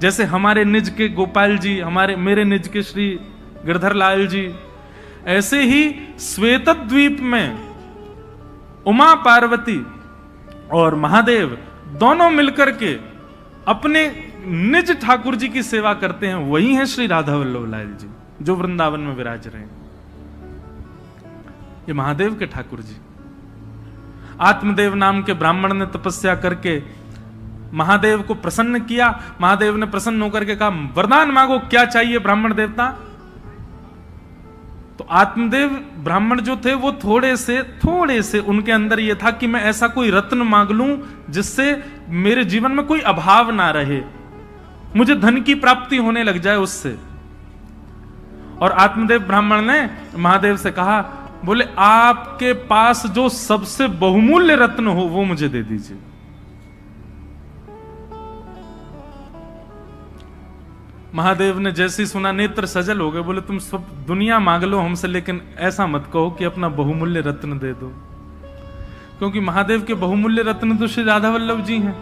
जैसे हमारे निज के गोपाल जी, मेरे निज के श्री गिरधर लाल जी, ऐसे ही श्वेतद्वीप में उमा पार्वती और महादेव दोनों मिलकर के अपने निज ठाकुर जी की सेवा करते हैं। वही है श्री राधा वल्लभ लाल जी जो वृंदावन में विराज रहे हैं। ये महादेव के ठाकुर जी। आत्मदेव नाम के ब्राह्मण ने तपस्या करके महादेव को प्रसन्न किया। महादेव ने प्रसन्न होकर के कहा, वरदान मांगो, क्या चाहिए ब्राह्मण देवता। तो आत्मदेव ब्राह्मण जो थे वो थोड़े से उनके अंदर ये था कि मैं ऐसा कोई रत्न मांग लूं जिससे मेरे जीवन में कोई अभाव ना रहे, मुझे धन की प्राप्ति होने लग जाए उससे। और आत्मदेव ब्राह्मण ने महादेव से कहा, बोले आपके पास जो सबसे बहुमूल्य रत्न हो वो मुझे दे दीजिए। महादेव ने जैसे ही सुना नेत्र सजल हो गए, बोले तुम सब दुनिया मांग लो हमसे, लेकिन ऐसा मत कहो कि अपना बहुमूल्य रत्न दे दो, क्योंकि महादेव के बहुमूल्य रत्न तो श्री राधा वल्लभ जी हैं।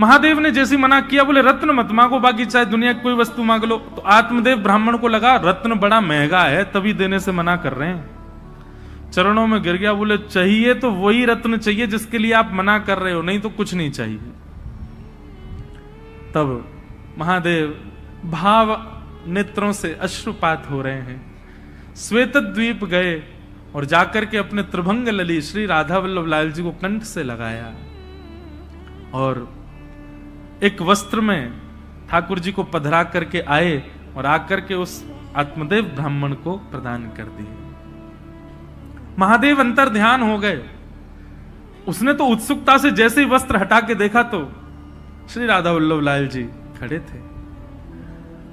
महादेव ने जैसे मना किया, बोले रत्न मत मांगो, बाकी चाहे दुनिया की कोई वस्तु मांग लो। तो आत्मदेव ब्राह्मण को लगा रत्न बड़ा महंगा है, तभी देने से मना कर रहे हैं। चरणों में गिर गया, बोले चाहिए तो वही रत्न चाहिए जिसके लिए आप मना कर रहे हो, नहीं तो कुछ नहीं चाहिए। तब महादेव भाव नेत्रों से अश्रुपात हो रहे हैं, श्वेतद्वीप गए और जाकर के अपने त्रिभंग लली श्री राधा वल्लभ लाल जी को कंठ से लगाया और एक वस्त्र में ठाकुर जी को पधरा करके आए और आकर के उस आत्मदेव ब्राह्मण को प्रदान कर दिए। महादेव अंतर ध्यान हो गए। उसने तो उत्सुकता से जैसे ही वस्त्र हटा के देखा तो श्री राधा वल्लभ लाल जी खड़े थे।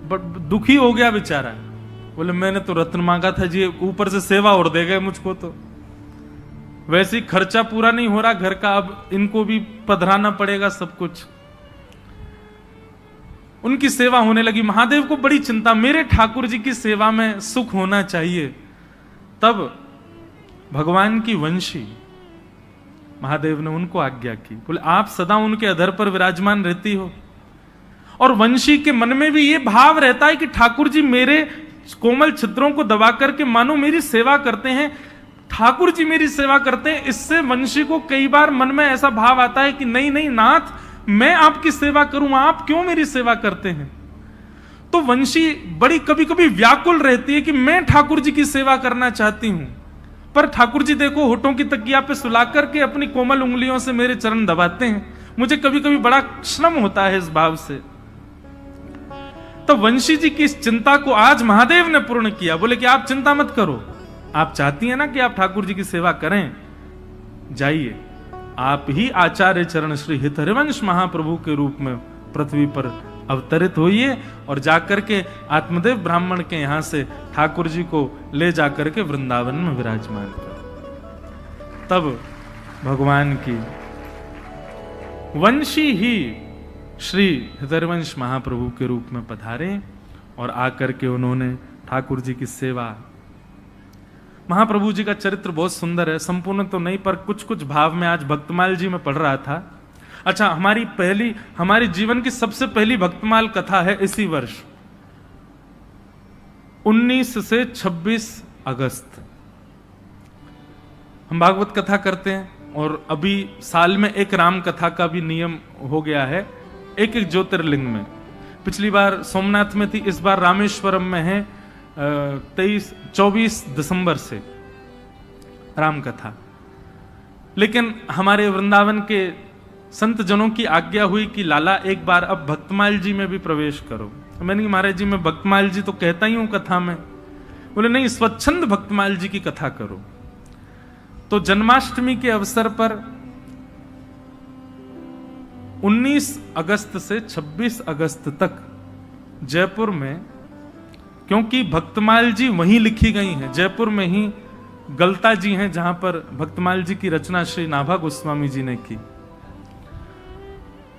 बट दुखी हो गया बेचारा, बोले मैंने तो रत्न मांगा था जी, ऊपर से सेवा और दे गए मुझको, तो वैसे ही खर्चा पूरा नहीं हो रहा घर का, अब इनको भी पधराना पड़ेगा सब कुछ। उनकी सेवा होने लगी। महादेव को बड़ी चिंता, मेरे ठाकुर जी की सेवा में सुख होना चाहिए। तब भगवान की वंशी महादेव ने उनको आज्ञा की, बोले आप सदा उनके अधर पर विराजमान रहती हो, और वंशी के मन में भी ये भाव रहता है कि ठाकुर जी मेरे कोमल छिद्रों को दबा करके मानो मेरी सेवा करते हैं, ठाकुर जी मेरी सेवा करते हैं। इससे वंशी को कई बार मन में ऐसा भाव आता है कि नहीं नहीं नाथ, मैं आपकी सेवा करूं, आप क्यों मेरी सेवा करते हैं। तो वंशी बड़ी कभी कभी व्याकुल रहती है कि मैं ठाकुर जी की सेवा करना चाहती हूं, पर ठाकुर जी देखो होठों की तकिया पे सुला करके अपनी कोमल उंगलियों से मेरे चरण दबाते हैं। मुझे कभी कभी बड़ा श्रम होता है इस भाव से। तो वंशी जी की इस चिंता को आज महादेव ने पूर्ण किया। बोले कि आप चिंता मत करो, आप चाहती हैं ना कि आप ठाकुर जी की सेवा करें, जाइए आप ही आचार्य चरण श्री हित हरिवंश महाप्रभु के रूप में पृथ्वी पर अवतरित होइए और जाकर के आत्मदेव ब्राह्मण के यहां से ठाकुर जी को ले जाकर के वृंदावन में विराजमान कर। तब भगवान की वंशी ही श्री हृदयवंश महाप्रभु के रूप में पधारे और आकर के उन्होंने ठाकुर जी की सेवा। महाप्रभु जी का चरित्र बहुत सुंदर है, संपूर्ण तो नहीं पर कुछ कुछ भाव में आज भक्तमाल जी में पढ़ रहा था। अच्छा, हमारी जीवन की सबसे पहली भक्तमाल कथा है इसी वर्ष 19 से 26 अगस्त हम भागवत कथा करते हैं, और अभी साल में एक राम कथा का भी नियम हो गया है, एक एक ज्योतिर्लिंग में। पिछली बार सोमनाथ में थी, इस बार रामेश्वरम में है 24 दिसंबर से राम कथा। लेकिन हमारे वृंदावन के संत जनों की आज्ञा हुई कि लाला एक बार अब भक्तमाल जी में भी प्रवेश करो। मैंने कहा महाराज जी मैं भक्तमाल जी तो कहता ही हूं कथा में। बोले नहीं, स्वच्छंद भक्तमाल जी की कथा करो। तो जन्माष्टमी के अवसर पर 19 अगस्त से 26 अगस्त तक जयपुर में, क्योंकि भक्तमाल जी वहीं लिखी गई हैं, जयपुर में ही गलता जी हैं जहां पर भक्तमाल जी की रचना श्री नाभा गोस्वामी जी ने की,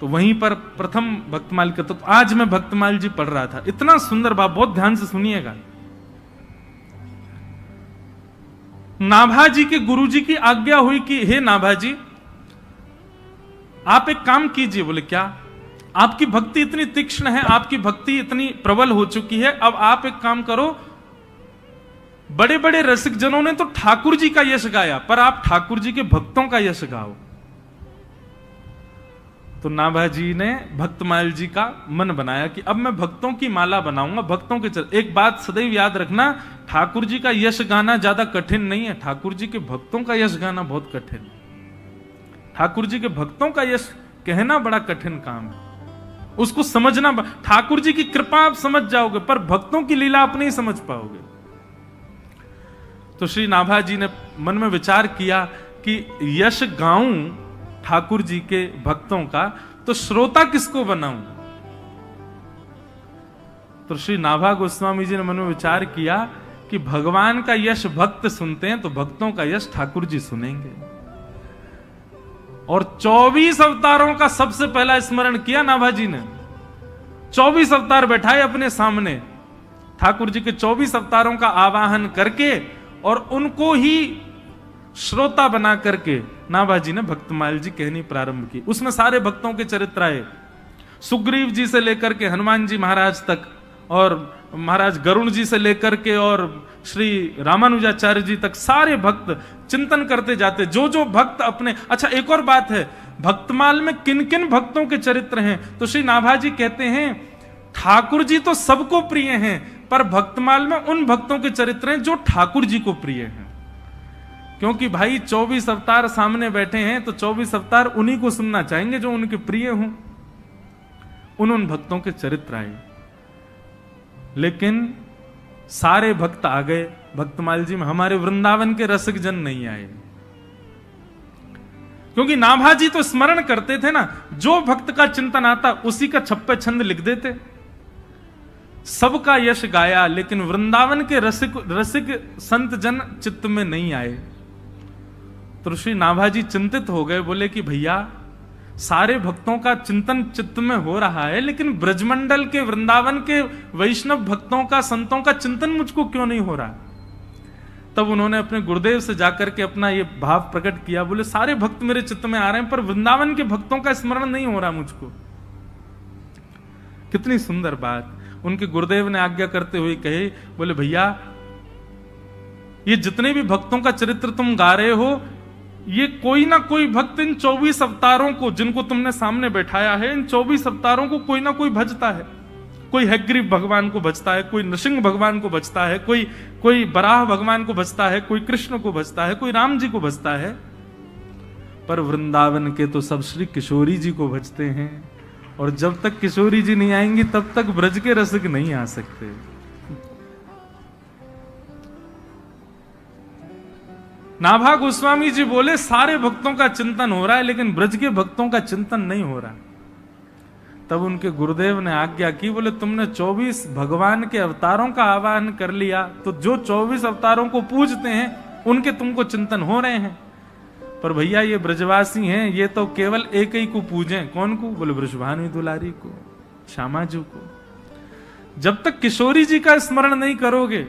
तो वहीं पर प्रथम भक्तमाल का। तो आज मैं भक्तमाल जी पढ़ रहा था, इतना सुंदर भाव, बहुत ध्यान से सुनिएगा। नाभा जी के गुरु जी की आज्ञा हुई कि हे नाभा जी आप एक काम कीजिए। बोले क्या? आपकी भक्ति इतनी तीक्ष्ण है, आपकी भक्ति इतनी प्रबल हो चुकी है, अब आप एक काम करो, बड़े बड़े रसिक जनों ने तो ठाकुर जी का यश गाया, पर आप ठाकुर जी के भक्तों का यश गाओ। तो नाभाजी ने भक्तमाल जी का मन बनाया कि अब मैं भक्तों की माला बनाऊंगा, भक्तों के एक बात सदैव याद रखना, ठाकुर जी का यश गाना ज्यादा कठिन नहीं है, ठाकुर जी के भक्तों का यश गाना बहुत कठिन है। ठाकुर जी के भक्तों का यश कहना बड़ा कठिन काम है, उसको समझना, ठाकुर जी की कृपा आप समझ जाओगे, पर भक्तों की लीला आप नहीं समझ पाओगे। तो श्री नाभाजी ने मन में विचार किया कि यश गाऊं ठाकुर जी के भक्तों का, तो श्रोता किसको बनाऊं? तो श्री नाभा गोस्वामी जी ने मन में विचार किया कि भगवान का यश भक्त सुनते हैं, तो भक्तों का यश ठाकुर जी सुनेंगे। और 24 अवतारों का सबसे पहला स्मरण किया नाभाजी ने। 24 अवतार बैठाए अपने सामने, ठाकुर जी के 24 अवतारों का आवाहन करके और उनको ही श्रोता बना करके नाभाजी ने भक्तमाल जी कहनी प्रारंभ की। उसमें सारे भक्तों के चरित्र आए, सुग्रीव जी से लेकर के हनुमान जी महाराज तक, और महाराज गरुण जी से लेकर के और श्री रामानुजाचार्य जी तक, सारे भक्त चिंतन करते जाते, जो जो भक्त अपने। अच्छा, एक और बात है, भक्तमाल में किन किन भक्तों के चरित्र हैं? तो श्री नाभाजी कहते हैं ठाकुर जी तो सबको प्रिय हैं, पर भक्तमाल में उन भक्तों के चरित्र हैं जो ठाकुर जी को प्रिय हैं। क्योंकि भाई 24 अवतार सामने बैठे हैं, तो 24 अवतार उन्हीं को सुनना चाहेंगे जो उनके प्रिय हों। उन भक्तों के चरित्र आए, लेकिन सारे भक्त आ गए भक्तमाल जी में, हमारे वृंदावन के रसिक जन नहीं आए। क्योंकि नाभाजी तो स्मरण करते थे ना, जो भक्त का चिंतन आता उसी का छप्पे छंद लिख देते, सबका यश गाया, लेकिन वृंदावन के रसिक संत जन चित्त में नहीं आए। तो श्री नाभाजी चिंतित हो गए, बोले कि भैया सारे भक्तों का चिंतन चित्त में हो रहा है, लेकिन ब्रजमंडल के वृंदावन के वैष्णव भक्तों का, संतों का चिंतन मुझको क्यों नहीं हो रहा? तब उन्होंने अपने गुरुदेव से जाकर के अपना ये भाव प्रकट किया, बोले सारे भक्त मेरे चित्त में आ रहे हैं, पर वृंदावन के भक्तों का स्मरण नहीं हो रहा मुझको। कितनी सुंदर बात। उनके गुरुदेव ने आज्ञा करते हुए कहे, बोले भैया ये जितने भी भक्तों का चरित्र तुम गा रहे हो, ये कोई ना कोई भक्त इन 24 अवतारों को, जिनको तुमने सामने बैठाया है, इन 24 अवतारों को कोई ना कोई भजता है। कोई हयग्रीव भगवान को भजता है, कोई नृसिंह भगवान को भजता है, कोई बराह भगवान को भजता है, कोई कृष्ण को भजता है, कोई राम जी को भजता है, पर वृंदावन के तो सब श्री किशोरी जी को भजते हैं। और जब तक किशोरी जी नहीं आएंगी तब तक ब्रज के रसिक नहीं आ सकते। नाभा गोस्वामी जी बोले सारे भक्तों का चिंतन हो रहा है, लेकिन ब्रज के भक्तों का चिंतन नहीं हो रहा। तब उनके गुरुदेव ने आज्ञा की, बोले तुमने 24 भगवान के अवतारों का आवाहन कर लिया, तो जो 24 अवतारों को पूजते हैं उनके तुमको चिंतन हो रहे हैं, पर भैया ये ब्रजवासी हैं, ये तो केवल एक ही को पूजें। कौन को? बोले ब्रजभानु दुलारी को, श्यामाजू को। जब तक किशोरी जी का स्मरण नहीं करोगे,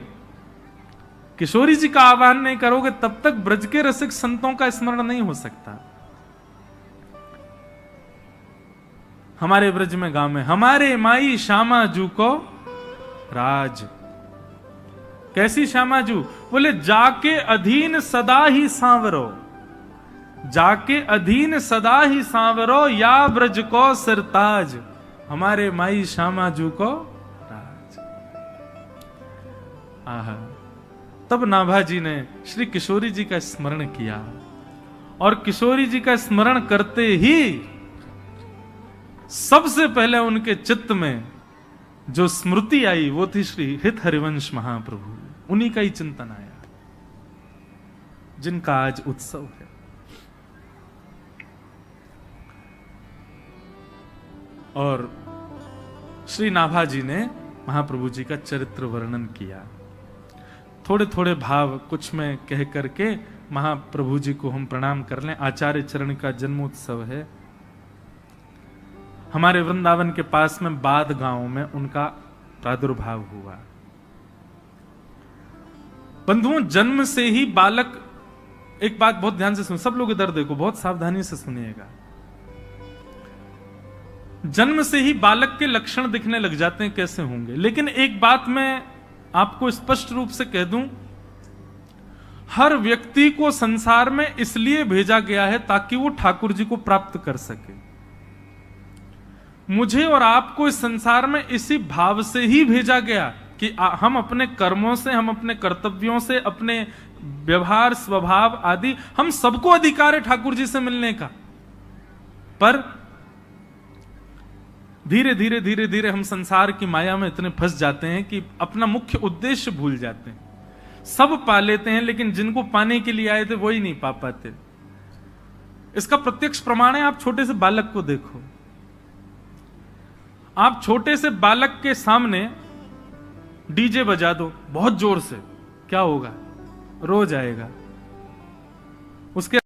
किशोरी जी का आह्वान नहीं करोगे, तब तक ब्रज के रसिक संतों का स्मरण नहीं हो सकता। हमारे ब्रज में गांव में हमारे माई श्यामाजू को राज। कैसी श्यामाजू? बोले जाके अधीन सदा ही सांवरो, जाके अधीन सदा ही सांवरो, या ब्रज को सिरताज। हमारे माई श्यामाजू को राज। आहा। तब नाभाजी ने श्री किशोरी जी का स्मरण किया, और किशोरी जी का स्मरण करते ही सबसे पहले उनके चित्त में जो स्मृति आई वो थी श्री हित हरिवंश महाप्रभु। उन्हीं का ही चिंतन आया, जिनका आज उत्सव है। और श्री नाभाजी ने महाप्रभु जी का चरित्र वर्णन किया। थोड़े थोड़े भाव कुछ में कह करके महाप्रभु जी को हम प्रणाम कर लें। आचार्य चरण का जन्मोत्सव है। हमारे वृंदावन के पास में बाद गांव में उनका प्रादुर्भाव हुआ। बंधुओं, जन्म से ही बालक, एक बात बहुत ध्यान से सुन, सब लोग इधर देखो, बहुत सावधानी से सुनिएगा। जन्म से ही बालक के लक्षण दिखने लग जाते हैं, कैसे होंगे। लेकिन एक बात मैं आपको स्पष्ट रूप से कह दूं, हर व्यक्ति को संसार में इसलिए भेजा गया है ताकि वो ठाकुर जी को प्राप्त कर सके। मुझे और आपको इस संसार में इसी भाव से ही भेजा गया कि हम अपने कर्मों से, हम अपने कर्तव्यों से, अपने व्यवहार स्वभाव आदि, हम सबको अधिकार है ठाकुर जी से मिलने का। पर धीरे धीरे धीरे धीरे हम संसार की माया में इतने फंस जाते हैं कि अपना मुख्य उद्देश्य भूल जाते हैं। सब पा लेते हैं लेकिन जिनको पाने के लिए आए थे वही नहीं पा पाते। इसका प्रत्यक्ष प्रमाण है, आप छोटे से बालक को देखो। आप छोटे से बालक के सामने डीजे बजा दो बहुत जोर से, क्या होगा? रो जाएगा। उसके